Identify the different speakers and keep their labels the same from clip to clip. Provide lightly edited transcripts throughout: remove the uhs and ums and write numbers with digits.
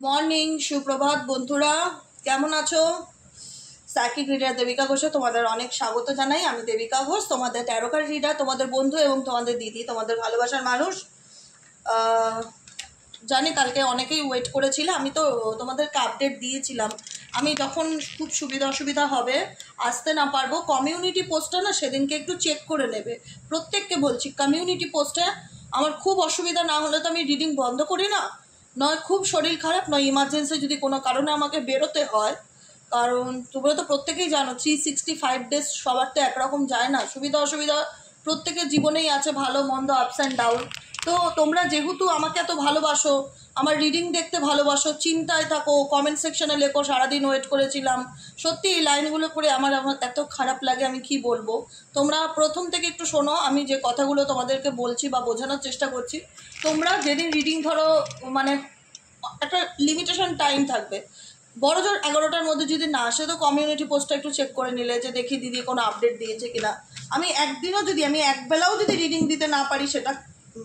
Speaker 1: Morning, সুপ্রভাত বন্ধুরা, কেমন আছো? সাইকিক রিডার দেবিকা ঘোষে তোমাদের অনেক স্বাগত জানাই। আমি দেবিকা ঘোষ, তোমাদের ট্যারো কার্ড রিডার, তোমাদের বন্ধু এবং তোমাদের দিদি, তোমাদের ভালোবাসার মানুষ। জানি কালকে অনেকেই ওয়েট করেছিল, আমি তো তোমাদেরকে আপডেট দিয়েছিলাম। আমি যখন খুব সুবিধা অসুবিধা হবে, আসতে না পারবো, কমিউনিটি পোস্টটা না সেদিনকে একটু চেক করে নেবে। প্রত্যেককে বলছি, কমিউনিটি পোস্টে আমার খুব অসুবিধা না হলে তো আমি রিডিং বন্ধ করি না। নয় খুব শরীর খারাপ, নয় ইমার্জেন্সি যদি কোনো কারণে আমাকে বেরোতে হয়, কারণ তোমরা তো প্রত্যেকেই জানো 365 ডেজ সবার তো একরকম যায় না। সুবিধা অসুবিধা প্রত্যেকের জীবনেই আছে, ভালো মন্দ, আপস অ্যান্ড ডাউন। তো তোমরা যেহেতু আমাকে এত ভালোবাসো, আমার রিডিং দেখতে ভালোবাসো, চিন্তায় থাকো, কমেন্ট সেকশনে লেখো সারাদিন ওয়েট করেছিলাম, সত্যি এই লাইনগুলো করে আমার এত খারাপ লাগে, আমি কি বলবো। তোমরা প্রথম থেকে একটু শোনো, আমি যে কথাগুলো তোমাদেরকে বলছি বা বোঝানোর চেষ্টা করছি। তোমরা যেদিন রিডিং ধরো, মানে একটা লিমিটেশন টাইম থাকবে, বড় জোর 11টার মধ্যে যদি না আসে তো কমিউনিটি পোস্টটা একটু চেক করে নিলে যে দেখি দিদি কোনো আপডেট দিয়েছে কিনা। আমি একদিনও যদি, আমি একবেলাও যদি রিডিং দিতে না পারি, সেটা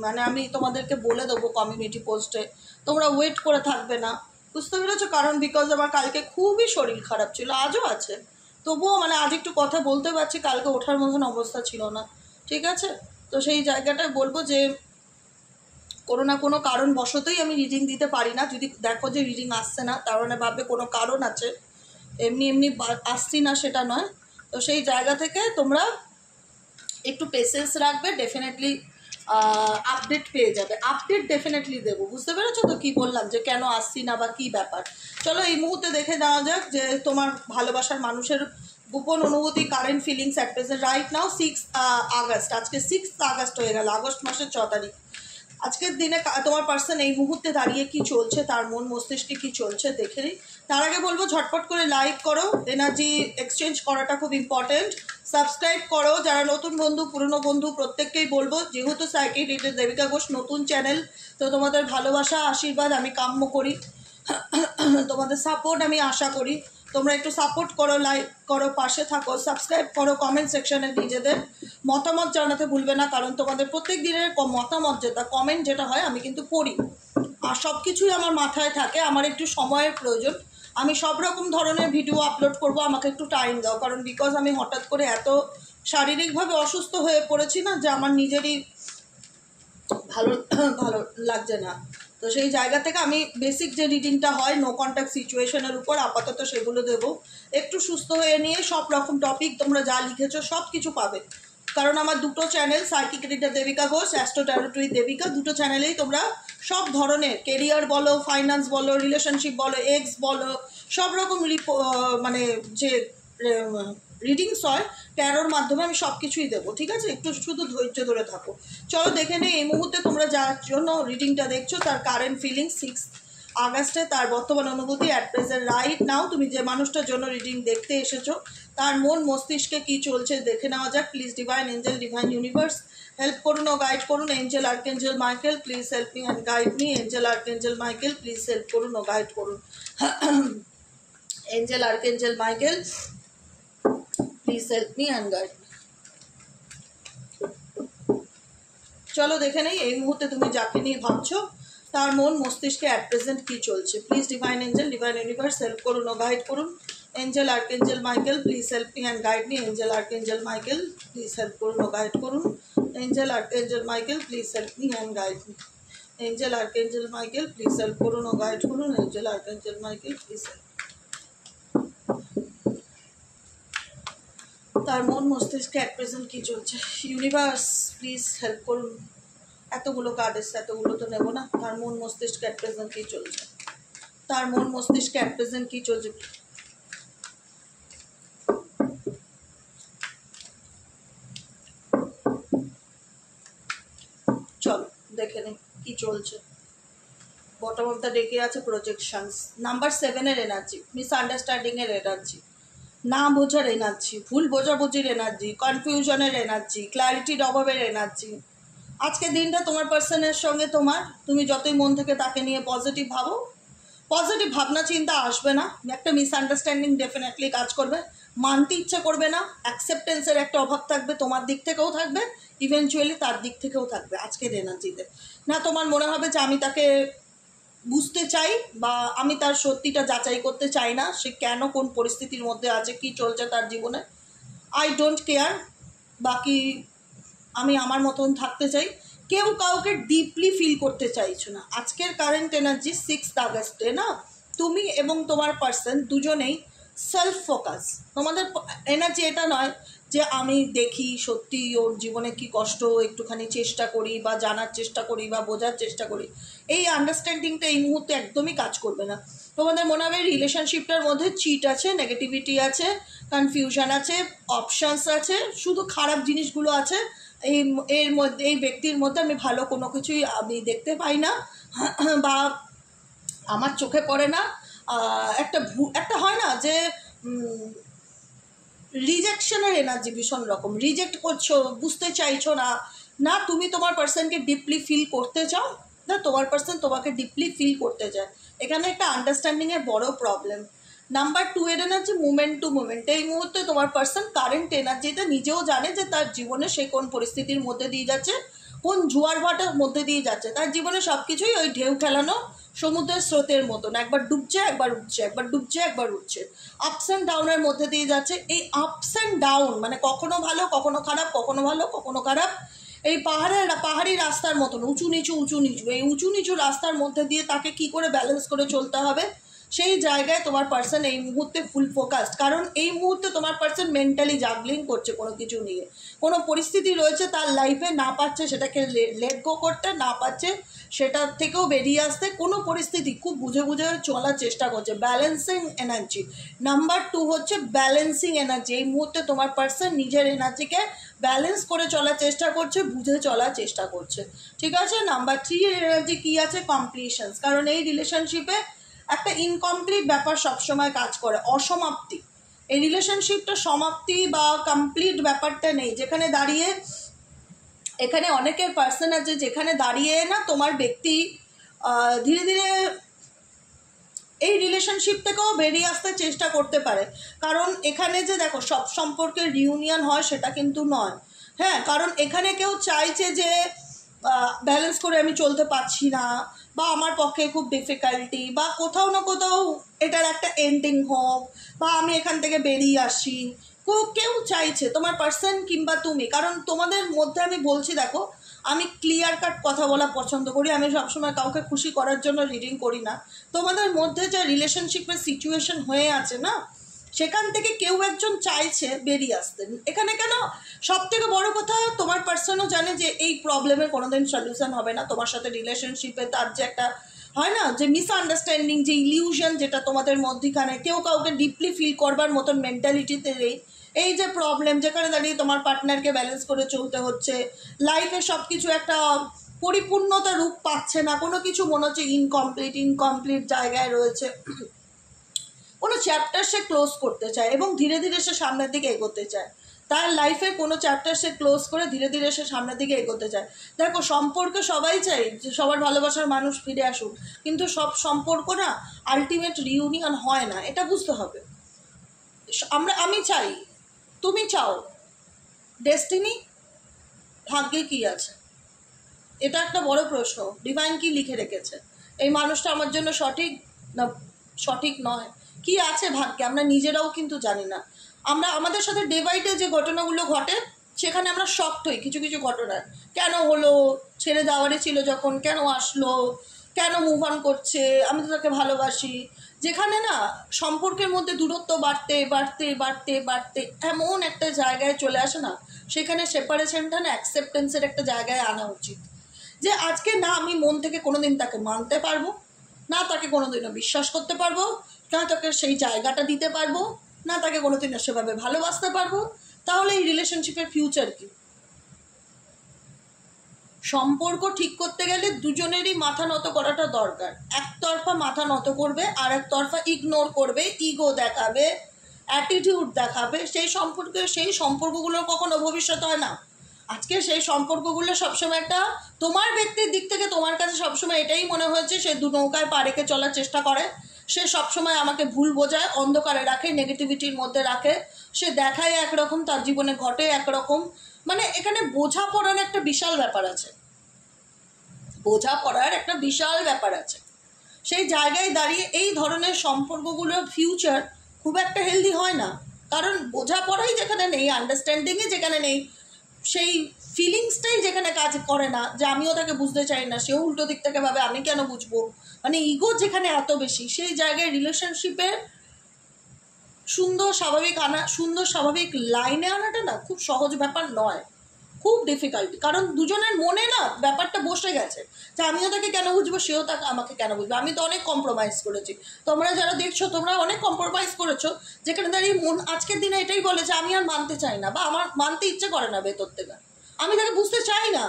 Speaker 1: মানে আমি তোমাদেরকে বলে দেবো কমিউনিটি পোস্টে, তোমরা ওয়েট করে থাকবে না, বুঝতে পেরেছো? কারণ বিকজ আমার কালকে খুবই শরীর খারাপ ছিল, আজও আছে, তবুও মানে আজ একটু কথা বলতে পারছি, কালকে ওঠার মতন অবস্থা ছিল না, ঠিক আছে? তো সেই জায়গাটায় বলবো যে কোনো না কোনো কারণবশতই আমি রিডিং দিতে পারি না। যদি দেখো যে রিডিং আসছে না, তার মানে ভাববে কোনো কারণ আছে, এমনি এমনি আসছি না সেটা নয়। তো সেই জায়গা থেকে তোমরা একটু পেশেন্স রাখবে, ডেফিনেটলি আপডেট পেয়ে যাবে। আপডেট ডেফিনেটলি দেবো, বুঝতে পেরেছো তো কী বললাম, যে কেন আসছি না বা কী ব্যাপার। চলো এই মুহূর্তে দেখে নেওয়া যাক যে তোমার ভালোবাসার মানুষের গোপন অনুভূতি, current feelings at present right now. 6 August, আজকে 6 আগস্ট হয়ে গেল, আগস্ট মাসের 6 তারিখ। আজকের দিনে তোমার পার্সন এই মুহূর্তে দাঁড়িয়ে কি চলছে, তার মন মস্তিষ্কে কি চলছে দেখে নিই। তার আগে বলবো ঝটপট করে লাইক করো, এনার্জি এক্সচেঞ্জ করাটা খুব ইম্পর্টেন্ট। সাবস্ক্রাইব করো, যারা নতুন বন্ধু পুরনো বন্ধু প্রত্যেককেই বলবো, যেহেতু সাইকিক রিডার দেবিকা ঘোষ নতুন চ্যানেল, তো তোমাদের ভালোবাসা আশীর্বাদ আমি কাম্য করি, তোমাদের সাপোর্ট আমি আশা করি। তোমরা একটু সাপোর্ট করো, লাইক করো, পাশে থাকো, সাবস্ক্রাইব করো, কমেন্ট সেকশনে নিজেদের মতামত জানাতে ভুলবে না, কারণ তোমাদের প্রত্যেক দিনের মতামত যেটা কমেন্ট যেটা হয় আমি কিন্তু পড়ি, আর সব কিছুই আমার মাথায় থাকে। আমার একটু সময়ের প্রয়োজন, আমি সব রকম ধরনের ভিডিও আপলোড করব, আমাকে একটু টাইম দাও, কারণ বিকজ আমি হঠাৎ করে এত শারীরিকভাবে অসুস্থ হয়ে পড়েছি না, যে আমার নিজেরই ভালো ভালো লাগছে না। তো সেই জায়গা থেকে আমি বেসিক যে রিডিংটা হয় নো কন্ট্যাক্ট সিচুয়েশনের উপর আপাতত সেগুলো দেবো। একটু সুস্থ হয়ে নিয়ে সব রকম টপিক তোমরা যা লিখেছো সব কিছু পাবে, কারণ আমার দুটো channel, psychic reader Debika Ghosh, astro tarot with Debika, দুটো চ্যানেলেই তোমরা সব ধরনের কেরিয়ার বলো, ফাইন্যান্স বলো, রিলেশনশিপ বলো, এক্স বলো, সব রকম মানে যে রিডিংস হয় ট্যারোর মাধ্যমে আমি সব কিছুই দেবো, ঠিক আছে? একটু শুধু ধৈর্য ধরে থাকো। চলো দেখে নেই এই মুহূর্তে তোমরা যার জন্য রিডিংটা দেখছো তার কারেন্ট ফিলিংস 6 আগস্টে, তার বর্তমান অনুভূতি অ্যাট প্রেজেন্ট রাইট নাও। তুমি যে মানুষটার জন্য রিডিং দেখতে এসেছো তার মন মস্তিষ্কে কী চলছে দেখে নেওয়া যাক। Please divine angel, divine universe help করুন ও গাইড করুন। Angel archangel Michael please help me and guide me. Angel archangel Michael please help করুন ও গাইড করুন। Angel archangel Michael please help me and guide me. চলো দেখে নেই এই মুহূর্তে তুমি যাকে নিয়ে ভাবছো তার মন মস্তিষ্কে অ্যাট প্রেজেন্ট কী চলছে। Please divine angel, divine universe help করুন ও গাইড করুন। Angel archangel Michael please help me and guide me. Angel archangel Michael please help করুন ও গাইড করুন। Angel archangel Michael please help me and guide me. Angel archangel Michael please help করুন ও guide করুন। Angel archangel Michael please help. তার মন মস্তিষ্কে at present কী চলছে, universe please help করুন। এতগুলো কার্ড এসছে, এতগুলো তো নেবো না। তার মন মস্তিষ্কে অ্যাট প্রেজেন্ট কী চলছে, তার মন মস্তিষ্কে অ্যাট প্রেজেন্ট কী চলছে। চলো দেখে নিই কী চলছে। বটম অফ দ্য ডেকে আছে প্রজেকশনস, নাম্বার 7-এর এনার্জি, মিসআন্ডারস্ট্যান্ডিংয়ের এনার্জি, না বোঝার এনার্জি, ভুল বোঝাবুঝির এনার্জি, কনফিউশনের এনার্জি, ক্ল্যারিটির অভাবের এনার্জি। আজকের দিনটা তোমার পার্সনের সঙ্গে তুমি যতই মন থেকে তাকে নিয়ে পজিটিভ ভাবো, পজিটিভ ভাবনা চিন্তা আসবে না, একটা মিসআন্ডারস্ট্যান্ডিং ডেফিনেটলি কাজ করবে, মানতে ইচ্ছা করবে না, অ্যাকসেপ্টেন্সের একটা অভাব থাকবে, তোমার দিক থেকেও থাকবে, ইভেনচুয়ালি তার দিক থেকেও থাকবে আজকের এনার্জিতে। না তোমার মনে হবে যে আমি তাকে বুঝতে চাই বা আমি তার সত্যিটা যাচাই করতে চাই না, সে কেন কোন পরিস্থিতির মধ্যে আছে, কি চলছে তার জীবনে। I don't care. বাকি আমি আমার মতন থাকতে চাই। কেউ কাউকে ডিপলি ফিল করতে চাইছো না। আজকের কারেন্ট এনার্জি 6 আগস্টে না, তুমি এবং তোমার পার্সন দুজনেই সেলফ ফোকাস। তোমাদের এনার্জি এটা নয় যে আমি দেখি সত্যি ওর জীবনে কি কষ্ট, একটুখানি চেষ্টা করি বা জানার চেষ্টা করি বা বোঝার চেষ্টা করি। এই আন্ডারস্ট্যান্ডিংটা এই মুহূর্তে একদমই কাজ করবে না। তোমাদের মনে হবে রিলেশনশিপটার মধ্যে চিট আছে, নেগেটিভিটি আছে, কনফিউশন আছে, অপশানস আছে, শুধু খারাপ জিনিসগুলো আছে। এর মধ্যে এই ব্যক্তির মধ্যে আমি ভালো কোনো কিছুই আমি দেখতে পাই না বা আমার চোখে পড়ে না। একটা হয় না যে রিজেকশনের এনার্জি ভীষণ রকম, রিজেক্ট করছো, বুঝতে চাইছো না। না তুমি তোমার পার্সনকে ডিপলি ফিল করতে চাও, না তোমার পার্সন তোমাকে ডিপলি ফিল করতে চায়। এখানে একটা আন্ডারস্ট্যান্ডিংয়ের বড় প্রবলেম। নাম্বার 2 এর এনার্জি মুভমেন্ট টু মুভমেন্ট। এই মুহূর্তে তোমার পার্সন কারেন্ট এনার্জিতে নিজেও জানে যে তার জীবনে সে কোন পরিস্থিতির মধ্যে দিয়ে যাচ্ছে, কোন জোয়ার ভাটার মধ্যে দিয়ে যাচ্ছে। তার জীবনে সব কিছুই ওই ঢেউ খেলানো সমুদ্রের স্রোতের মতন, একবার ডুবছে একবার উঠছে, একবার ডুবছে একবার উঠছে, আপস অ্যান্ড ডাউনের মধ্যে দিয়ে যাচ্ছে। এই আপস অ্যান্ড ডাউন মানে কখনো ভালো কখনো খারাপ, কখনো ভালো কখনো খারাপ, এই পাহাড়ি রাস্তার মতন উঁচু নিচু উঁচু নিচু, এই উঁচু নিচু রাস্তার মধ্যে দিয়ে তাকে কি করে ব্যালেন্স করে চলতে হবে, সেই জায়গায় তোমার পার্সন এই মুহূর্তে ফুল ফোকাসড। কারণ এই মুহূর্তে তোমার পার্সন মেন্টালি জাগলিং করছে কোনো কিছু নিয়ে। কোনো পরিস্থিতি রয়েছে তার লাইফে, না পাচ্ছে সেটাকে লেট গো করতে, না পাচ্ছে সেটার থেকেও বেরিয়ে আসতে। কোনো পরিস্থিতি খুব বুঝে বুঝে চলার চেষ্টা করছে, ব্যালেন্সিং এনার্জি। নাম্বার 2 হচ্ছে ব্যালেন্সিং এনার্জি। এই মুহূর্তে তোমার পার্সন নিজের এনার্জিকে ব্যালেন্স করে চলার চেষ্টা করছে, বুঝে চলার চেষ্টা করছে, ঠিক আছে। নাম্বার 3 এর এনার্জি কী আছে? কমপ্লিশনস। কারণ এই রিলেশনশিপে একটা ইনকমপ্লিট ব্যাপার সবসময় কাজ করে, অসমাপ্তি। এই রিলেশনশিপটা সমাপ্তি বা কমপ্লিট ব্যাপারটা নেই। যেখানে দাঁড়িয়ে এখানে অনেকের পার্সন আছে যেখানে দাঁড়িয়ে না তোমার ব্যক্তি ধীরে ধীরে এই রিলেশনশিপ থেকেও বেরিয়ে আসতে চেষ্টা করতে পারে। কারণ এখানে যে দেখো সব সম্পর্কের রিউনিয়ন হয় সেটা কিন্তু নয়। হ্যাঁ, কারণ এখানে কেউ চাইছে যে ব্যালেন্স করে আমি চলতে পারছি না, বা আমার পক্ষে খুব ডিফিকাল্টি, বা কোথাও না কোথাও এটার একটা এন্ডিং হোক, বা আমি এখান থেকে বেরিয়ে আসি। কেউ চাইছে, তোমার পার্সন কিংবা তুমি। কারণ তোমাদের মধ্যে আমি বলছি দেখো, আমি ক্লিয়ার কাট কথা বলা পছন্দ করি, আমি সবসময় কাউকে খুশি করার জন্য রিডিং করি না। তোমাদের মধ্যে যে রিলেশনশিপের সিচুয়েশন হয়ে আছে না, সেখান থেকে কেউ একজন চাইছে বেরিয়ে আসতে। এখানে কেন, সব থেকে বড় কথা তোমার পার্সনও জানে যে এই প্রবলেমের কোনোদিন সলিউশন হবে না। তোমার সাথে রিলেশনশিপে তার যে একটা হয় না যে মিসআন্ডারস্ট্যান্ডিং, যে ইলিউশন যেটা তোমাদের মধ্যখানে, কেউ কাউকে ডিপলি ফিল করবার মতন মেন্টালিটিতে নেই। এই যে প্রবলেম, যেখানে দাঁড়িয়ে তোমার পার্টনারকে ব্যালেন্স করে চলতে হচ্ছে, লাইফে সব কিছু একটা পরিপূর্ণতা রূপ পাচ্ছে না, কোনো কিছু মনে হচ্ছে ইনকমপ্লিট জায়গায় রয়েছে। কোনো চ্যাপ্টার সে ক্লোজ করতে চায় এবং ধীরে ধীরে সে সামনের দিকে এগোতে চায়। তার লাইফে কোনো চ্যাপ্টার সে ক্লোজ করে ধীরে ধীরে সে সামনের দিকে এগোতে চায়। দেখো, সম্পর্কে সবাই চাই যে সবার ভালোবাসার মানুষ ফিরে আসুক, কিন্তু সব সম্পর্ক না আলটিমেট রিউনিয়ন হয় না, এটা বুঝতে হবে। আমি চাই, তুমি চাও, ডেস্টিনি, ভাগ্যে কি আছে? এটা একটা বড় প্রশ্ন। ডিভাইন কি লিখে রেখেছে? এই মানুষটা আমার জন্য সঠিক না সঠিক নয়, কি আছে ভাগ্যে আমরা নিজেরাও কিন্তু জানি না। আমরা আমাদের সাথে ডে বাই ডে যে ঘটনাগুলো ঘটে সেখানে আমরা শকড হই কিছু কিছু ঘটনায়। কেন হলো? ছেড়ে দেওয়ারই ছিল যখন, কেন আসলো? কেন মুভ অন করছে? আমি তো তাকে ভালোবাসি। যেখানে না সম্পর্কের মধ্যে দূরত্ব বাড়তে বাড়তে বাড়তে বাড়তে এমন একটা জায়গায় চলে আসে না, সেখানে সেপারেশনটা না অ্যাকসেপ্টেন্সের একটা জায়গায় আনা উচিত। যে আজকে না আমি মন থেকে কোনোদিন তাকে মানতে পারবো না, তাকে কোনোদিনও বিশ্বাস করতে পারবো না, তাকে সেই জায়গাটা দিতে পারবো না, তাকে কোনোদিনও সেভাবে ভালোবাসতে পারবো। তাহলে এই রিলেশনশিপের ফিউচার কি? সম্পর্ক ঠিক করতে গেলে দুজনেরই মাথা নত করাটা দরকার। একতরফা মাথা নত করবে আর একতরফা ইগনোর করবে, ইগো দেখাবে, অ্যাটিটিউড দেখাবে, সেই সম্পর্কগুলোর কখনো ভবিষ্যৎ হয় না। আজকে সেই সম্পর্কগুলো সবসময় একটা তোমার ব্যক্তির দিক থেকে তোমার কাছে সবসময় এটাই মনে হয়েছে সে দু নৌকায় পা রেখে চলার চেষ্টা করে, সে সবসময় আমাকে ভুল বোঝায়, অন্ধকারে রাখে, নেগেটিভিটির মধ্যে রাখে, সে দেখায় একরকম, তার জীবনে ঘটে একরকম। মানে এখানে বোঝাপড়ার একটা বিশাল ব্যাপার আছে, বোঝাপড়ার একটা বিশাল ব্যাপার আছে। সেই জায়গায় দাঁড়িয়ে এই ধরনের সম্পর্কগুলোর ফিউচার খুব একটা হেলদি হয় না, কারণ বোঝাপড়াই যেখানে নেই, আন্ডারস্ট্যান্ডিংই যেখানে নেই, সেই ফিলিংসটাই যেখানে কাজ করে না, যে আমিও তাকে বুঝতে চাই না, সেও উল্টো দিক থেকে ভাবে আমি কেন বুঝবো, মানে ইগো যেখানে এত বেশি, সেই জায়গায় রিলেশনশিপের সুন্দর স্বাভাবিক লাইনে আনাটা না খুব সহজ ব্যাপার নয়, খুব ডিফিকাল্ট। কারণ দুজনের মনে না ব্যাপারটা বসে গেছে যে আমিও তাকে কেন বুঝবো, সেও তাকে আমাকে কেন বুঝবো। আমি তো অনেক কম্প্রোমাইজ করেছি, তোমরা যারা দেখছো তোমরা অনেক কম্প্রোমাইজ করেছো, যেখানে দাঁড়িয়ে মন আজকের দিনে এটাই বলে যে আমি আর মানতে চাই না, বা আমার মানতে ইচ্ছে করে না ভেতর থেকে, আমি তাকে বুঝতে চাই না।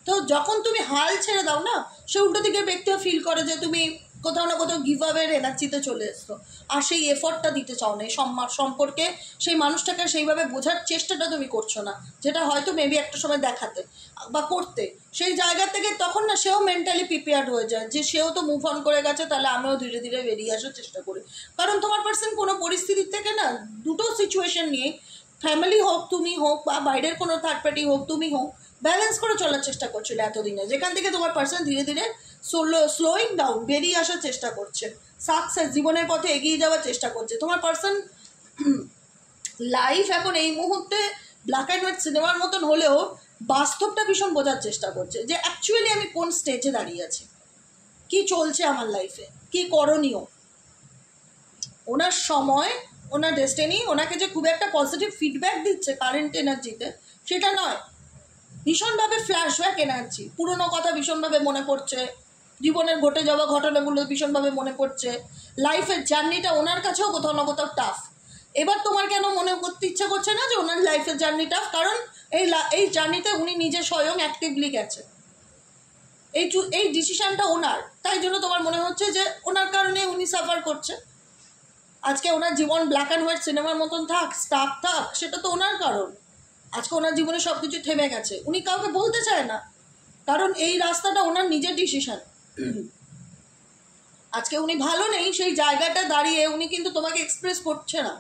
Speaker 1: তো যখন তুমি হাল ছেড়ে দাও না, সে উল্টো দিকের ব্যক্তিও ফিল করে যে তুমি কোথাও না কোথাও গিভ আপের এনার্জিতে চলে এসছো, আর সেই এফর্টটা দিতে চাও না এই সম্পর্কে, সেই মানুষটাকে সেইভাবে বোঝার চেষ্টাটা তুমি করছো না, যেটা হয়তো মেবি একটা সময় দেখাতে বা করতে। সেই জায়গা থেকে তখন না সেও মেন্টালি প্রিপেয়ার্ড হয়ে যায় যে সেও তো মুভ অন করে গেছে, তাহলে আমিও ধীরে ধীরে বেরিয়ে আসার চেষ্টা করি। কারণ তোমার পার্সন কোনো পরিস্থিতির থেকে না, দুটো সিচুয়েশন নিয়ে, ফ্যামিলি হোক তুমি হোক বা বাইরের কোনো থার্ড পার্টি হোক তুমি হোক, ব্যালেন্স করে চলার চেষ্টা করছিল এতদিনে, যেখান থেকে তোমার পার্সন ধীরে ধীরে স্লোয়িং ডাউন বেরিয়ে আসার চেষ্টা করছে, সাকসেস জীবনের পথে এগিয়ে যাওয়ার চেষ্টা করছে। তোমার পার্সন লাইফ এখন এই মুহূর্তে ব্ল্যাক অ্যান্ড হোয়াইট সিনেমার মতন হলেও বাস্তবটা ভীষণ বোঝার চেষ্টা করছে, যে অ্যাকচুয়ালি আমি কোন স্টেজে দাঁড়িয়ে আছি, কি চলছে আমার লাইফে, কি করণীয়। ওনার সময়, ওনার ডেস্টিনি ওনাকে যে খুব একটা পজিটিভ ফিডব্যাক দিচ্ছে কারেন্ট এনার্জিতে, সেটা নয়, ভীষণভাবে ফ্ল্যাশব্যাক এনার্জি, পুরনো কথা ভীষণভাবে মনে পড়ছে, জীবনের ঘটে যাওয়া ঘটনাগুলো ভীষণভাবে মনে পড়ছে, লাইফের জার্নিটা ওনার কাছেও কোথাও না কোথাও টাফ। এবার তোমার কেন মনে করতে ইচ্ছা করছে না যে ওনার লাইফের জার্নি টাফ? কারণ এই জার্নিতে উনি নিজে স্বয়ং অ্যাক্টিভলি গেছে, এই ডিসিশনটা ওনার, তাই জন্য তোমার মনে হচ্ছে যে ওনার কারণে উনি সাফার করছে। আজকে ওনার জীবন ব্ল্যাক অ্যান্ড হোয়াইট সিনেমার মতন থাক, স্টাফ থাক, সেটা তো ওনার কারণ। আজকে ওনার জীবনে সব কিছু থেমে গেছে, উনি কাউকে বলতে চায় না, কারণ এই রাস্তাটা ওনার নিজের ডিসিশন। আজকে উনি ভালো নেই, সেই জায়গাটা দাঁড়িয়ে উনি কিন্তু তোমাকে এক্সপ্রেস করছে না,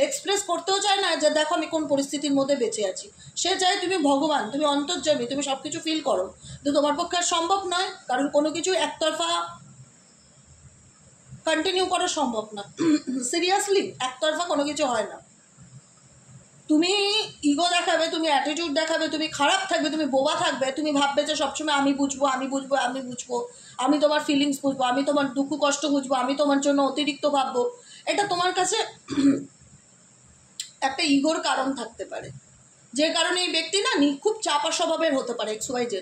Speaker 1: এক্সপ্রেস করতেও চায় না যে দেখো আমি কোন পরিস্থিতির মধ্যে বেঁচে আছি। সে চায় তুমি ভগবান, তুমি অন্তর্যামী, তুমি সব কিছু ফিল করো, কিন্তু তোমার পক্ষে আর সম্ভব নয়, কারণ কোনো কিছু একতরফা কন্টিনিউ করা সম্ভব না। সিরিয়াসলি একতরফা কোনো কিছু হয় না। তুমি ইগো দেখাবে, তুমি অ্যাটিটিউড দেখাবে, তুমি খারাপ থাকবে, তুমি বোবা থাকবে, তুমি ভাববে যে সবসময় আমি বুঝবো, আমি তোমার ফিলিংস বুঝবো, আমি তোমার দুঃখ কষ্ট বুঝবো, আমি তোমার জন্য অতিরিক্ত ভাববো। এটা তোমার কাছে একটা ইগোর কারণ থাকতে পারে, যে কারণে এই ব্যক্তি না খুব চাপা স্বভাবের হতে পারে। XYZ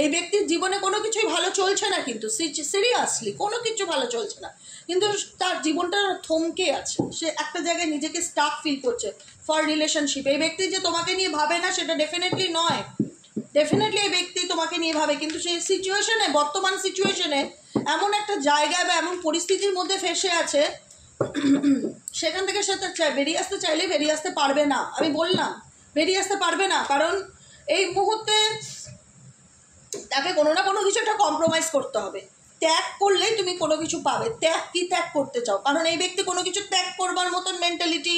Speaker 1: এই ব্যক্তির জীবনে কোনো কিছুই ভালো চলছে না, কিন্তু সিরিয়াসলি কোনো কিছু ভালো চলছে না, কিন্তু তার জীবনটা থমকে আছে, সে একটা জায়গায় নিজেকে স্টাক ফিল করছে ফর রিলেশনশিপ। এই ব্যক্তি যে তোমাকে নিয়ে ভাবে না সেটা ডেফিনেটলি নয়, ডেফিনেটলি এই ব্যক্তি তোমাকে নিয়ে ভাবে, কিন্তু সেই সিচুয়েশনে, বর্তমান সিচুয়েশনে এমন একটা জায়গায় বা এমন পরিস্থিতির মধ্যে ফেসে আছে, সেখান থেকে সে বেরিয়ে আসতে চাইলে বেরিয়ে আসতে পারবে না। আমি বললাম বেরিয়ে আসতে পারবে না, কারণ এই মুহূর্তে তাকে কোনো না কোনো কিছু একটা কম্প্রোমাইজ করতে হবে। ত্যাগ করলেই তুমি কোনো কিছু পাবে। কি ত্যাগ করতে চাও? কারণ এই ব্যক্তি কোনো কিছু ত্যাগ করবার মতন মেন্টালিটি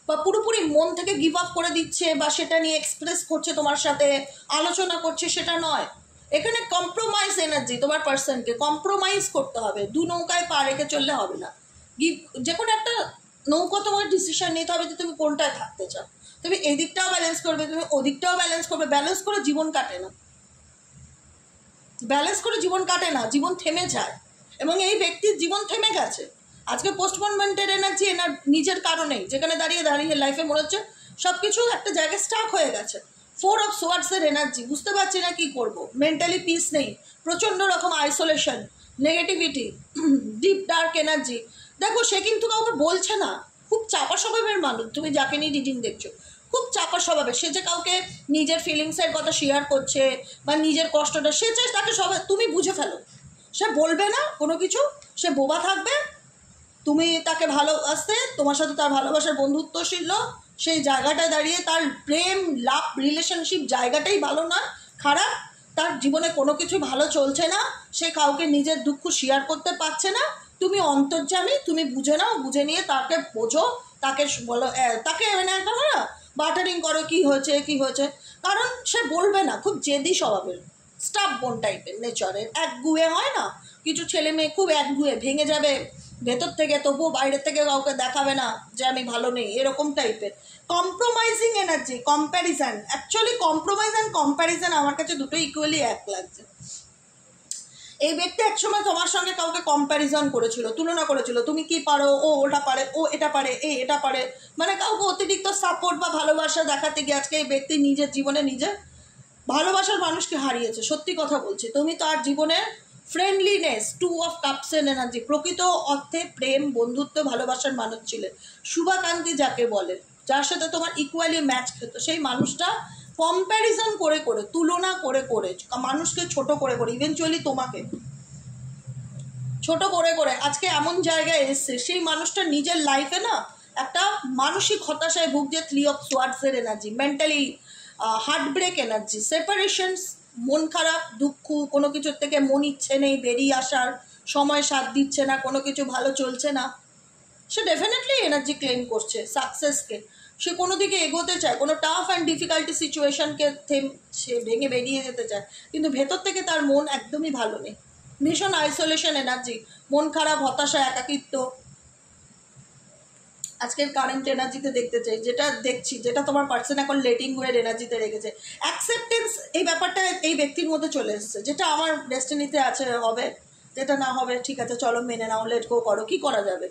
Speaker 1: বা পুরোপুরি মন থেকে গিভ আপ করে দিচ্ছে বা সেটা নিয়ে এক্সপ্রেস করছে, তোমার সাথে আলোচনা করছে, সেটা নয়। এখানে কম্প্রোমাইজ এনার্জি, তোমার পার্সনকে কম্প্রোমাইজ করতে হবে, দু নৌকায় পা রেখে চললে হবে না। যে কোনো একটা নৌকা তোমার ডিসিশন নিতে হবে যে তুমি কোনটায় থাকতে চাও। তুমি এদিকটাও ব্যালেন্স করবে, তুমি ওদিকটাও ব্যালেন্স করবে। ব্যালেন্স করে জীবন কাটে না, ব্যালেন্স করে জীবন কাটে না, জীবন থেমে যায়। এবং এই ব্যক্তির জীবন থেমে গেছে আজকে পোস্টপোনমেন্টের এনার্জি, এনার নিজের কারণেই, যেখানে দাঁড়িয়ে লাইফে মনে হচ্ছে সব কিছু একটা জায়গায় স্টাক হয়ে গেছে। 4 অফ সোয়ার্ডসের এনার্জি, বুঝতে পারছি না কি করব, মেন্টালি পিস নেই, প্রচণ্ড রকম isolation, negativity, deep dark energy. দেখো সে কিন্তু কাউকে বলছে না, খুব চাপা স্বভাবের মানুষ। তুমি যাকে নিয়ে রিডিং দেখছো খুব চাপা স্বভাবের, সে যে কাউকে নিজের ফিলিংসের কথা শেয়ার করছে বা নিজের কষ্টটা, সে চাই তাকে সবাই তুমি বুঝে ফেলো। সে বলবে না কোনো কিছু, সে বোবা থাকবে, তুমি তাকে ভালোবাসতে, তোমার সাথে তার ভালোবাসার বন্ধুত্ব ছিল, সেই জায়গাটায় দাঁড়িয়ে তার প্রেম লাভ রিলেশনশিপ জায়গাটাই ভালো না, খারাপ। তার জীবনে কোনো কিছু ভালো চলছে না, সে কাউকে নিজের দুঃখ শেয়ার করতে পারছে না। তুমি অন্তর্যামী, তুমি বুঝে নাও, বুঝে নিয়ে তাকে বোঝো, তাকে বলো, তাকে মানে একটা না বাটারিং করো, কি হয়েছে, কারণ সে বলবে না, খুব জেদি স্বভাবের, স্টাববন টাইপের নেচারের, একগুয়ে হয় না, কিছু ছেলে মেয়ে খুব একগুয়ে, ভেঙে যাবে ভেতর থেকে, তবুও বাইরের থেকে কাউকে দেখাবে না যে আমি ভালো নেই, এরকম টাইপের। Compromising energy, comparison. Actually compromise and comparison আমার কাছে দুটো ইকুয়ালি এক লাগছে। এই ব্যক্তি একসময় তোমার সঙ্গে কাউকে কম্প্যারিজন করেছিল, তুলনা করেছিল, তুমি কি পারো, ও ওটা পারে, ও এটা পারে, এটা পারে, মানে কাউকে অতিরিক্ত সাপোর্ট বা ভালোবাসা দেখাতে গিয়ে আজকে এই ব্যক্তি নিজের জীবনে নিজে ভালোবাসার মানুষকে হারিয়েছে। সত্যি কথা বলছি, তুমি তার জীবনে ফ্রেন্ডলিনেস, 2 অফ কাপসের এনার্জি, প্রকৃত অর্থে প্রেম, বন্ধুত্ব, ভালোবাসার মানুষ ছিলেন। শুভাকাঙ্ক্ষী যাকে বলে, যার সাথে তোমার ইকুয়ালি ম্যাচ খেত, সেই মানুষটা কম্প্যারিজন করে করে, তুলনা করে করে, মানুষকে ছোট করে করে, ইভেনচুয়ালি তোমাকে ছোট করে করে আজকে এমন জায়গায় এসছে, সেই মানুষটা নিজের লাইফে না একটা মানসিক হতাশায় ভুগছে। 3 অফ সোয়ার্ডসের energy, mentally heartbreak energy, separations, মন খারাপ, দুঃখ, কোনো কিছুর থেকে মন ইচ্ছে নেই বেরিয়ে আসার, সময় সাথ দিচ্ছে না, কোনো কিছু ভালো চলছে না। সে ডেফিনেটলি এনার্জি ক্লেম করছে সাকসেসকে, সে কোনো দিকে এগোতে চায়, কোনো টাফ অ্যান্ড ডিফিকাল্টি সিচুয়েশনকে সে ভেঙে বেরিয়ে যেতে চায়, কিন্তু ভেতর থেকে তার মন একদমই ভালো নেই। ভীষণ আইসোলেশন এনার্জি, মন খারাপ, হতাশা, একাকিত্ব আজকের কারেন্ট এনার্জিতে দেখতে চাই, যেটা দেখছি, যেটা তোমার পার্সন এখন লেটিং গোয়ের এনার্জিতে রেখেছে। অ্যাকসেপ্টেন্স এই ব্যাপারটা এই ব্যক্তির মধ্যে চলে এসছে, যেটা আমার ডেস্টিনিতে আছে হবে, যেটা না হবে ঠিক আছে চলো মেনে নাও, লেট গো করো, কি করা যাবে,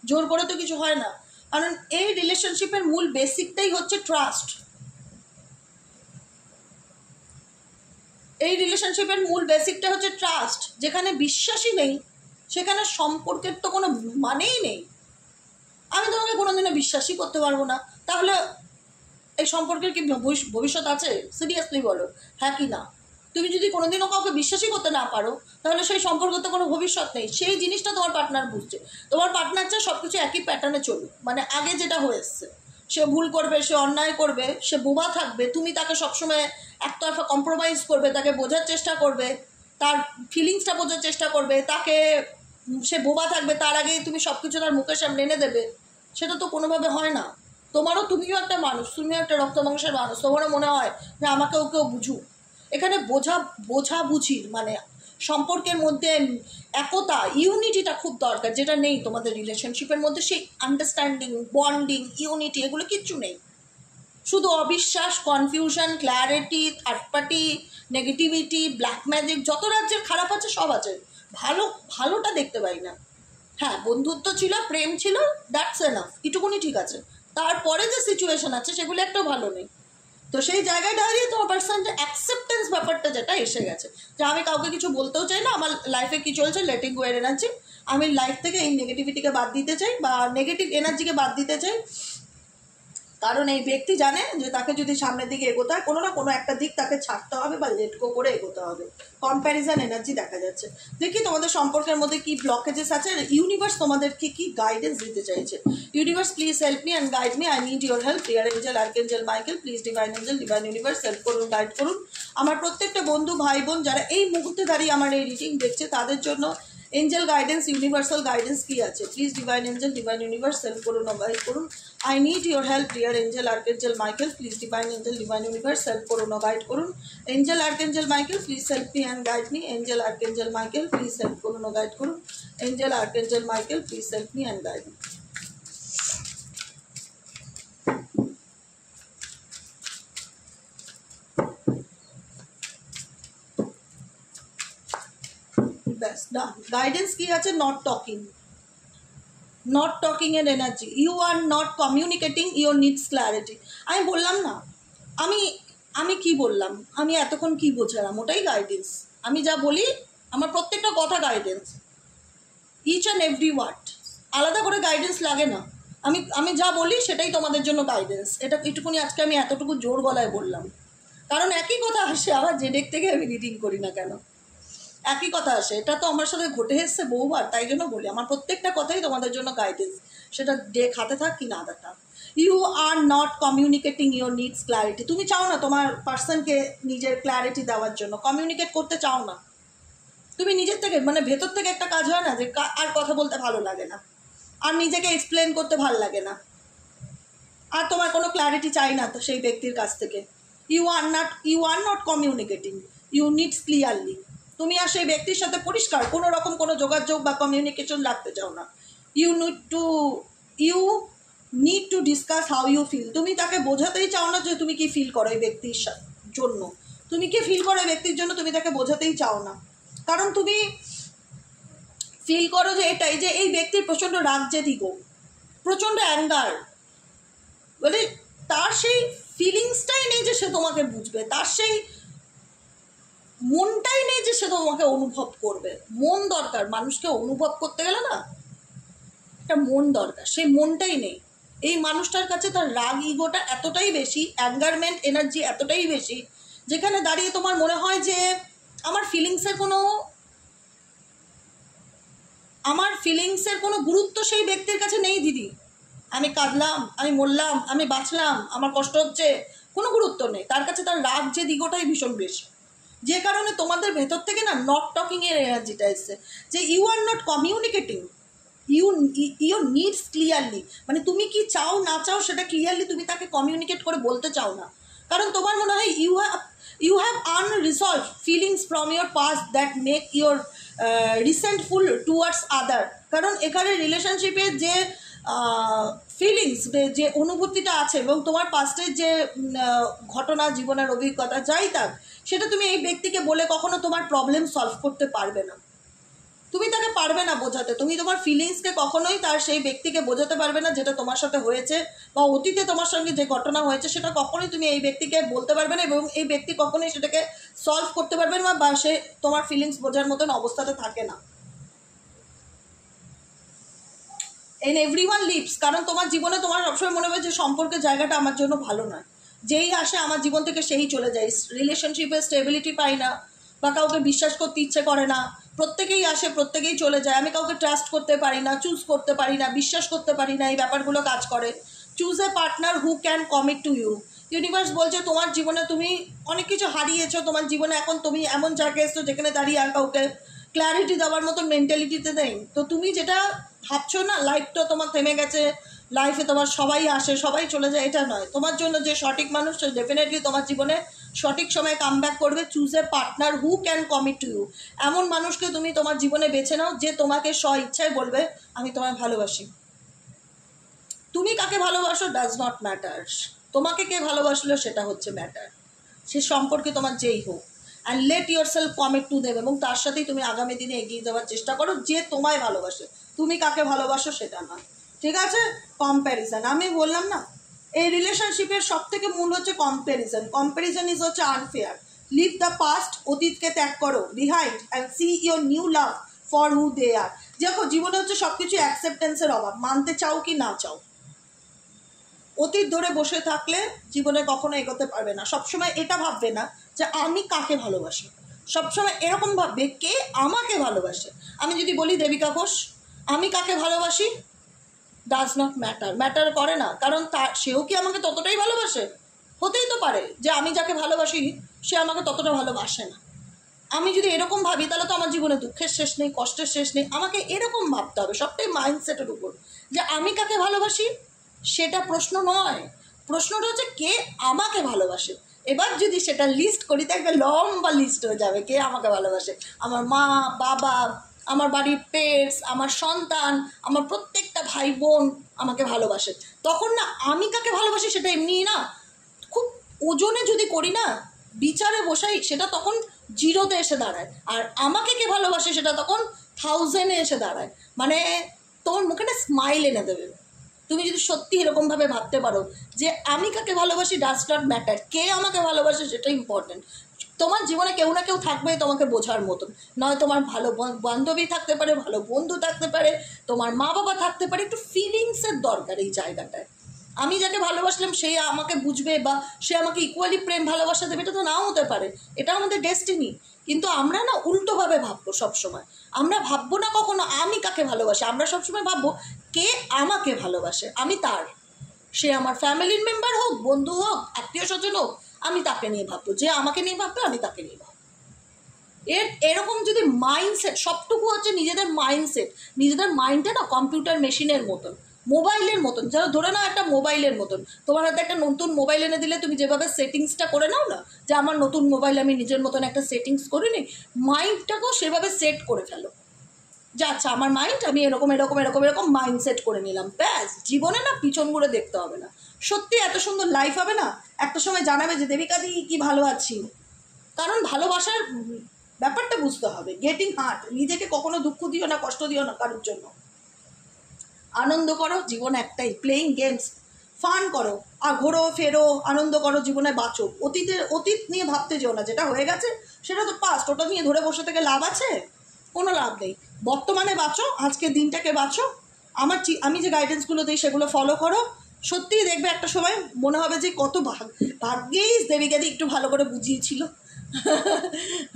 Speaker 1: জোর করে তো কিছু হয় না। কারণ এই রিলেশনশিপের মূল বেসিকটাই হচ্ছে ট্রাস্ট। এই রিলেশনশিপের মূল বেসিকটা হচ্ছে ট্রাস্ট। যেখানে বিশ্বাসই নেই সেখানে সম্পর্কের তো কোনো মানেই নেই। আমি তোমাকে কোনোদিনও বিশ্বাসই করতে পারবো না, তাহলে এই সম্পর্কের কি ভবিষ্যৎ আছে? সিরিয়াসলি বলো, হ্যাঁ কি না? তুমি যদি কোনোদিনও কাউকে বিশ্বাসই করতে না পারো, তাহলে সেই সম্পর্কতে কোনো ভবিষ্যৎ নেই। সেই জিনিসটা তোমার পার্টনার বুঝছে। তোমার পার্টনার চায় সব কিছু একই প্যাটার্নে চলুক, মানে আগে যেটা হয়েছে, সে ভুল করবে, সে অন্যায় করবে, সে বোবা থাকবে, তুমি তাকে সবসময় একতরফা কম্প্রোমাইজ করবে, তাকে বোঝার চেষ্টা করবে, তার ফিলিংসটা বোঝার চেষ্টা করবে, তাকে সে বোবা থাকবে, তার আগেই তুমি সব কিছু তার মুখের সামনে এনে দেবে। সেটা তো কোনোভাবে হয় না। তুমিও একটা মানুষ, তুমিও একটা রক্ত মাংসের মানুষ, তোমারও মনে হয় যে আমাকেও কেউ বুঝুক। এখানে বোঝাবুঝির মানে সম্পর্কের মধ্যে একতা, ইউনিটিটা খুব দরকার, যেটা নেই তোমাদের রিলেশনশিপের মধ্যে। সেই আন্ডারস্ট্যান্ডিং, বন্ডিং, ইউনিটি এগুলো কিচ্ছু নেই। শুধু অবিশ্বাস, confusion, clarity, third party, negativity, black magic, যত রাজ্যের খারাপ আছে সব আছে, ভালোটা দেখতে পাই না। হ্যাঁ, বন্ধুত্ব ছিল, প্রেম ছিল, দ্যাটস এনাফ, এটুকুনি ঠিক আছে। তারপরে যে সিচুয়েশন আছে সেগুলো একটাও ভালো নেই। তো সেই জায়গায় দাঁড়িয়ে তোমার পার্সোনাল অ্যাকসেপ্টেন্স ব্যাপারটা যেটা এসে গেছে, যে আমি কাউকে কিছু বলতেও চাই না, আমার লাইফে কী চলছে লেটিং গো এর এনার্জি, আমি লাইফ থেকে এই নেগেটিভিটিকে বাদ দিতে চাই বা নেগেটিভ এনার্জিকে বাদ দিতে চাই। কারণ এই ব্যক্তি জানে যে তাকে যদি সামনের দিকে এগোতে হয়, কোনো না কোনো একটা দিক তাকে ছাড়তে হবে বা লেট গো করে এগোতে হবে। কম্প্যারিজন এনার্জি দেখা যাচ্ছে। দেখি তোমাদের সম্পর্কের মধ্যে কি ব্লকেজেস আছে, ইউনিভার্স তোমাদেরকে কি গাইডেন্স দিতে চাইছে। Universe please help me and guide me, I need your help. Dear angel, archangel Michael, please divine angel, divine universe help করুন, গাইড করুন আমার প্রত্যেকটা বন্ধু ভাই বোন যারা এই মুহূর্তে দাঁড়িয়ে আমার এই রিডিং দেখছে, তাদের জন্য এঞ্জেল গাইডেন্স, ইউনিভার্সাল গাইডেন্স কি আছে। Please divine angel, divine universe help করুন, গাইড করুন। I need your help dear angel, archangel Michael, please divine angel, divine universe help করুন, গাইড করুন। Angel, archangel Michael, please help me and guide me. Angel, archangel Michael, please help করুন, guide করুন। Angel, archangel Michael, please help me and guide me. ব্যাস done. Guidance কি আছে? Not talking এর energy, you are not communicating your needs clarity. আমি বললাম না, আমি কি বললাম, আমি এতক্ষণ কি বোঝালাম, ওটাই গাইডেন্স। আমি যা বলি আমার প্রত্যেকটা কথা guidance, each and every word, আলাদা করে গাইডেন্স লাগে না। আমি যা বলি সেটাই তোমাদের জন্য গাইডেন্স। এটুকুনি আজকে আমি এতটুকু জোর গলায় বললাম, কারণ একই কথা আসে আমার যে ডেক থেকে আমি রিডিং করি না কেন, একই কথা আসে। এটা তো আমার সাথে ঘটে এসছে বহুবার, তাই জন্য বলি আমার প্রত্যেকটা কথাই তোমাদের জন্য গাইডেন্স, সেটা ডেক হাতে থাক কি না হাতে থাক। You are not communicating your needs clarity. তুমি চাও না তোমার পার্সনকে নিজের ক্ল্যারিটি দেওয়ার জন্য, কমিউনিকেট করতে চাও না। তুমি নিজের থেকে মানে ভেতর থেকে একটা কাজ হয় না যে আর কথা বলতে ভালো লাগে না, আর নিজেকে এক্সপ্লেন করতে ভালো লাগে না, আর তোমার কোনো ক্ল্যারিটি চাই না তো সেই ব্যক্তির কাছ থেকে। You are not communicating you needs clearly. তুমি আর সেই ব্যক্তির সাথে পরিষ্কার কোনো রকম কোনো যোগাযোগ বা কমিউনিকেশন রাখতে চাও না। You need to discuss how you feel. তুমি তাকে বোঝাতেই চাও না যে তুমি কি ফিল করো এই ব্যক্তির জন্য, তুমি কি ফিল করো এই ব্যক্তির জন্য, তুমি তাকে বোঝাতেই চাও না। কারণ তুমি ফিল করো যে এটাই, যে এই ব্যক্তির প্রচণ্ড রাগ যে দিগো, প্রচণ্ড অ্যাঙ্গার, মানে তার সেই ফিলিংসটাই নেই যে সে তোমাকে বুঝবে, তার সেই মনটাই নেই যে সে তোমাকে অনুভব করবে। মন দরকার, মানুষকে অনুভব করতে গেলে না একটা মন দরকার, সেই মনটাই নেই এই মানুষটার কাছে। তার রাগ ইগোটা এতটাই বেশি, অ্যাঙ্গারমেন্ট এনার্জি এতটাই বেশি, যেখানে দাঁড়িয়ে তোমার মনে হয় যে আমার ফিলিংসের কোনো গুরুত্ব সেই ব্যক্তির কাছে নেই দিদি। আমি কাঁদলাম, আমি মরলাম, আমি বাঁচলাম, আমার কষ্ট হচ্ছে, কোনো গুরুত্ব নেই তার কাছে। তার রাগ যে দিগটাই ভীষণ বেশি, যে কারণে তোমাদের ভেতর থেকে না নট টকিংয়ের এনার্জিটা এসছে, যে you are not communicating you needs clearly. মানে তুমি কি চাও না চাও সেটা ক্লিয়ারলি তুমি তাকে কমিউনিকেট করে বলতে চাও না। কারণ তোমার মনে হয় you have unresolved feelings from your past that make your resentful towards other. কারণ এখানে রিলেশনশিপের যে ফিলিংস, যে অনুভূতিটা আছে এবং তোমার পাস্টের যে ঘটনা, জীবনের অভিজ্ঞতা যাই থাক, সেটা তুমি এই ব্যক্তিকে বলে কখনো তোমার প্রবলেম সলভ করতে পারবে না। তুমি তাকে পারবে না বোঝাতে, তুমি তোমার ফিলিংসকে কখনোই তার সেই ব্যক্তিকে বোঝাতে পারবে না, যেটা তোমার সাথে হয়েছে বা অতীতে তোমার সঙ্গে যে ঘটনা হয়েছে সেটা কখনোই তুমি এই ব্যক্তিকে বলতে পারবে না, এবং এই ব্যক্তি কখনোই সেটাকে সলভ করতে পারবে না, বা সে তোমার ফিলিংস বোঝার মতন অবস্থাতে থাকে না। এন এভরিওয়ান লিভস, কারণ তোমার জীবনে তোমার সবসময় মনে হবে যে সম্পর্কের জায়গাটা আমার জন্য ভালো নয়, যেই আসে আমার জীবন থেকে সেই চলে যায়, রিলেশনশিপে স্টেবিলিটি পাই না, বা কাউকে বিশ্বাস করতে ইচ্ছে করে না, প্রত্যেকেই আসে প্রত্যেকেই চলে যায়, আমি কাউকে ট্রাস্ট করতে পারি না, চুজ করতে পারি না, বিশ্বাস করতে পারি না, এই ব্যাপারগুলো কাজ করে। Choose a partner who can commit to you. Universe বলছে তোমার জীবনে তুমি অনেক কিছু হারিয়েছো, তোমার জীবনে এখন তুমি এমন জায়গায় এসছো যেখানে দাঁড়িয়ে আর কাউকে ক্ল্যারিটি দেওয়ার মতো মেন্টালিটিতে নেই। তো তুমি যেটা ভাবছো না লাইফটা তোমার থেমে গেছে, লাইফে তোমার সবাই আসে সবাই চলে যায়, এটা নয়। তোমার জন্য যে সঠিক মানুষ ডেফিনেটলি তোমার জীবনে সঠিক সময়ে কামব্যাক করবে। Choose a partner who can commit to you. এমন মানুষকে তুমি তোমার জীবনে বেছে নাও যে তোমাকে স্ব ইচ্ছায় বলবে আমি তোমায় ভালোবাসি। তুমি কাকে ভালোবাসো ডাজ নট ম্যাটার, তোমাকে কে ভালোবাসলো সেটা হচ্ছে ম্যাটার। সে সম্পর্কে তোমার যেই হোক, and let your self commit to them, এবং তার সাথেই তুমি আগামী দিনে এগিয়ে যাওয়ার চেষ্টা করো, যে তোমায় ভালোবাসে। তুমি কাকে ভালোবাসো সেটা না, ঠিক আছে? কম্প্যারিজন, আমি বললাম না এই রিলেশনশিপের সব থেকে মূল হচ্ছে কম্প্যারিজন। কম্প্যারিজন ইজ হচ্ছে আনফেয়ার। লিভ দ্য পাস্ট, অতীতকে ত্যাগ করো, behind and see your new love for who they are. দেখো জীবনে হচ্ছে সব কিছু অ্যাকসেপ্টেন্সের অভাব, মানতে চাও কি না চাও। অতীত ধরে বসে থাকলে জীবনে কখনো এগোতে পারবে না। সবসময় এটা ভাববে না যে আমি কাকে ভালোবাসি, সবসময় এরকম ভাববে কে আমাকে ভালোবাসে। আমি যদি বলি দেবিকা ঘোষ আমি কাকে ভালোবাসি, ডাজ নট ম্যাটার করে না, কারণ সেও কি আমাকে ততটাই ভালোবাসে? হতেই তো পারে যে আমি যাকে ভালোবাসি সে আমাকে ততটা ভালোবাসে না। আমি যদি এরকম ভাবি তাহলে তো আমার জীবনে দুঃখের শেষ নেই, কষ্টের শেষ নেই। আমাকে এরকম ভাবতে হবে, সবটাই মাইন্ডসেটের উপর, যে আমি কাকে ভালোবাসি সেটা প্রশ্ন নয়, প্রশ্নটা হচ্ছে কে আমাকে ভালোবাসে। এবার যদি সেটা লিস্ট করি তো একটা লম্বা লিস্ট হয়ে যাবে কে আমাকে ভালোবাসে। আমার মা, বাবা, আমার বাড়ির পেটস, আমার সন্তান, আমার প্রত্যেকটা ভাই বোন আমাকে ভালোবাসে। তখন না আমি কাকে ভালোবাসি সেটা এমনিই না, খুব ওজনে যদি করি না, বিচারে বসাই, সেটা তখন জিরোতে এসে দাঁড়ায়। আর আমাকে কে ভালোবাসে সেটা তখন 1000-এ এসে দাঁড়ায়। মানে তোমার মুখে না স্মাইল এনে দেবে তুমি যদি সত্যি এরকমভাবে ভাবতে পারো যে আমি কাকে ভালোবাসি ডাজ নট ম্যাটার, কে আমাকে ভালোবাসে সেটা ইম্পর্টেন্ট। তোমার জীবনে কেউ না কেউ থাকবে তোমাকে বোঝার মতন, নয় তোমার ভালো বান্ধবী থাকতে পারে, ভালো বন্ধু থাকতে পারে, তোমার মা বাবা থাকতে পারে। একটু ফিলিংসের দরকার এই জায়গাটায়। আমি যাকে ভালোবাসলাম সে আমাকে বুঝবে বা সে আমাকে ইকুয়ালি প্রেম ভালোবাসা দেবে, এটা তো নাও হতে পারে, এটা আমাদের ডেস্টিনি। কিন্তু আমরা না উল্টোভাবে ভাববো সবসময়। আমরা ভাববো না কখনো আমি কাকে ভালোবাসি, আমরা সবসময় ভাববো কে আমাকে ভালোবাসে, আমি তার। সে আমার ফ্যামিলির মেম্বার হোক, বন্ধু হোক, আত্মীয় স্বজন হোক, আমি তাকে নিয়ে ভাববো। যে আমাকে নিয়ে ভাববে আমি তাকে নিয়ে ভাববো। এরকম যদি মাইন্ডসেট, সবটুকু হচ্ছে নিজেদের মাইন্ডসেট। নিজেদের মাইন্ডটা না কম্পিউটার মেশিনের মতন, মোবাইলের মতন, যারা ধরে নাও একটা মোবাইলের মতন, তোমার হাতে একটা নতুন মোবাইল এনে দিলে তুমি যেভাবে সেটিংসটা করে নাও না, যে আমার নতুন মোবাইল আমি নিজের মতন একটা সেটিংস করে নিই, মাইন্ডটাকেও সেভাবে সেট করে ফেলো যে আচ্ছা আমার মাইন্ড, আমি এরকম এরকম এরকম এরকম মাইন্ড সেট করে নিলাম, ব্যাস। জীবনে না পিছন ঘুরে দেখতে হবে না, সত্যি এত সুন্দর লাইফ হবে না, একটা সময় জানাবে যে দেবিকাদি কি ভালো আছি। কারণ ভালোবাসার ব্যাপারটা বুঝতে হবে, গেটিং হার্ট, নিজেকে কখনো দুঃখ দিও না, কষ্ট দিও না কারোর জন্য। আনন্দ করো, জীবন একটাই, প্লেইং গেমস, ফান করো, আর ঘোরো ফেরো, আনন্দ করো, জীবনে বাঁচো। অতীত নিয়ে ভাবতে যেও না, যেটা হয়ে গেছে সেটা তো পাস্ট, ওটা নিয়ে ধরে বসে থেকে লাভ আছে? কোনো লাভ নেই। বর্তমানে বাঁচো, আজকের দিনটাকে বাঁচো। আমি যে গাইডেন্সগুলো দিই সেগুলো ফলো করো, সত্যিই দেখবে একটা সময় মনে হবে যে কত ভাগ্যিস দেবিকাদি একটু ভালো করে বুঝিয়েছিল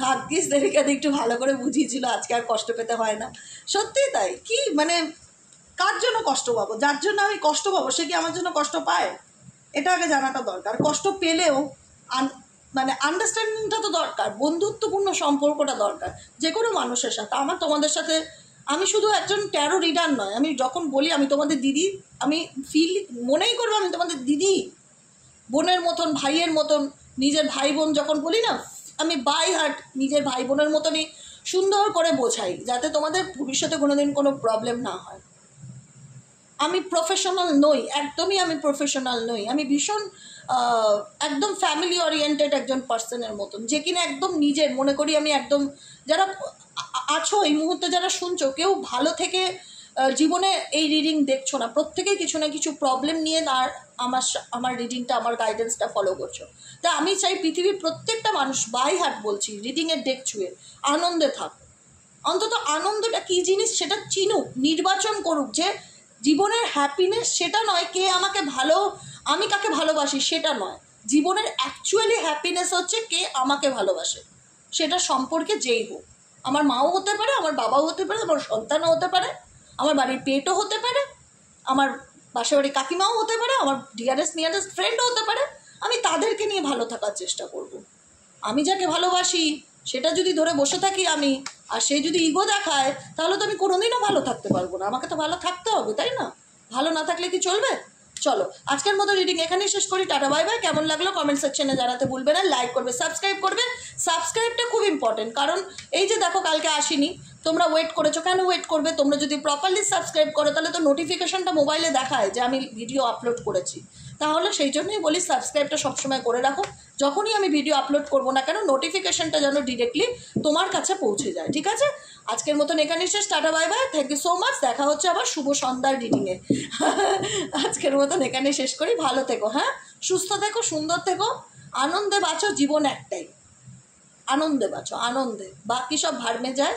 Speaker 1: ভাগ্যিস দেবিকাদি একটু ভালো করে বুঝিয়েছিল, আজকে আর কষ্ট পেতে হয় না। সত্যিই তাই। কি মানে কার জন্য কষ্ট পাবো? যার জন্য আমি কষ্ট পাবো সে কি আমার জন্য কষ্ট পায়? এটা আগে জানাটা দরকার। কষ্ট পেলেও মানে আন্ডারস্ট্যান্ডিংটা তো দরকার, বন্ধুত্বপূর্ণ সম্পর্কটা দরকার যে কোনো মানুষের সাথে। আমার তোমাদের সাথে, আমি শুধু একজন ট্যারো রিডার নয়, আমি যখন বলি আমি তোমাদের দিদি, আমি মনেই করবো আমি তোমাদের দিদি, বোনের মতন, ভাইয়ের মতন। নিজের ভাই বোন যখন বলি না, আমি বাই হার্ট নিজের ভাই বোনের মতনই সুন্দর করে বোঝাই, যাতে তোমাদের ভবিষ্যতে কোনোদিন কোনো প্রবলেম না হয়। আমি প্রফেশনাল নই, একদমই আমি প্রফেশনাল নই। আমি ভীষণ একদম ফ্যামিলি ওরিয়েন্টেড একজন পার্সনের মতন, যে কিনা একদম নিজের মনে করি আমি একদম, যারা আছো এই মুহূর্তে যারা শুনছো, কেউ ভালো থেকে জীবনে এই রিডিং দেখছো না, প্রত্যেকেই কিছু না কিছু প্রবলেম নিয়ে আর আমার রিডিংটা, আমার গাইডেন্সটা ফলো করছো। তা আমি চাই পৃথিবীর প্রত্যেকটা মানুষ, বাই হার্ট বলছি, রিডিংয়ের ডেক ছুঁয়ে আনন্দে থাক। অন্তত আনন্দটা কী জিনিস সেটা চিনুক, নির্বাচন করুক, যে জীবনের হ্যাপিনেস সেটা নয় কে আমাকে ভালো, আমি কাকে ভালোবাসি সেটা নয়। জীবনের অ্যাকচুয়ালি হ্যাপিনেস হচ্ছে কে আমাকে ভালোবাসে, সেটা সম্পর্কে যেই হোক। আমার মাও হতে পারে, আমার বাবাও হতে পারে, আমার সন্তানও হতে পারে, আমার বাড়ির পেটও হতে পারে, আমার পাশের বাড়ির কাকিমাও হতে পারে, আমার ডিয়ারেস্ট নিয়ারেস্ট ফ্রেন্ডও হতে পারে। আমি তাদেরকে নিয়ে ভালো থাকার চেষ্টা করব। আমি যাকে ভালোবাসি সেটা যদি ধরে বসে থাকি আমি, আর সে যদি ইগো দেখায়, তাহলে তো আমি কোনোদিনও ভালো থাকতে পারবো না। আমাকে তো ভালো থাকতে হবে, তাই না? ভালো না থাকলে কি চলবে? চলো আজকের মতো রিডিং এখানেই শেষ করি। Tata bye by. কেমন লাগলো কমেন্ট সেকশনে জানাতে ভুলবে না। লাইক করবে, সাবস্ক্রাইব করবে। সাবস্ক্রাইবটা খুব ইম্পর্টেন্ট, কারণ এই যে দেখো কালকে আসিনি, তোমরা ওয়েট করেছো, কেন ওয়েট করবে? তোমরা যদি প্রপারলি সাবস্ক্রাইব করো তাহলে তো নোটিফিকেশনটা মোবাইলে দেখায় যে আমি ভিডিও আপলোড করেছি। তাহলে সেই জন্যই বলি সাবস্ক্রাইবটা সবসময় করে রাখো, যখনই আমি ভিডিও আপলোড করবো না কেন নোটিফিকেশনটা যেন ডিরেক্টলি তোমার কাছে পৌঁছে যায়। ঠিক আছে, আজকের মতন এখানেই শেষ। Tata bye bye, thank you so much. দেখা হচ্ছে আবার শুভ সন্ধ্যার রিডিংয়ে। আজকের মতন এখানেই শেষ করি। ভালো থেকো, হ্যাঁ, সুস্থ থেকো, সুন্দর থেকো, আনন্দে বাঁচো। জীবন একটাই, আনন্দে বাঁচো, আনন্দে। বাকি সব ভাড়মে যায়।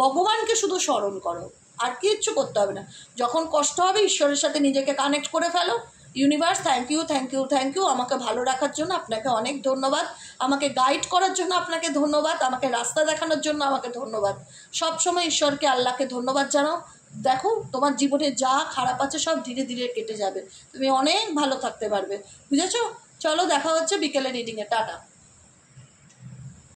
Speaker 1: ভগবানকে শুধু স্মরণ করো, আর কিচ্ছু করতে হবে না। যখন কষ্ট হবে ঈশ্বরের সাথে নিজেকে কানেক্ট করে ফেলো। Universe, thank you, thank you, thank you. আমাকে ভালো রাখার জন্য আপনাকে অনেক ধন্যবাদ, আমাকে গাইড করার জন্য আপনাকে ধন্যবাদ, আমাকে রাস্তা দেখানোর জন্য আমাকে ধন্যবাদ। সবসময় ঈশ্বরকে, আল্লাহকে ধন্যবাদ জানাও। দেখো তোমার জীবনে যা খারাপ আছে সব ধীরে ধীরে কেটে যাবে, তুমি অনেক ভালো থাকতে পারবে। বুঝেছো? চলো দেখা হচ্ছে বিকেলে রিডিংয়ে। টাটা।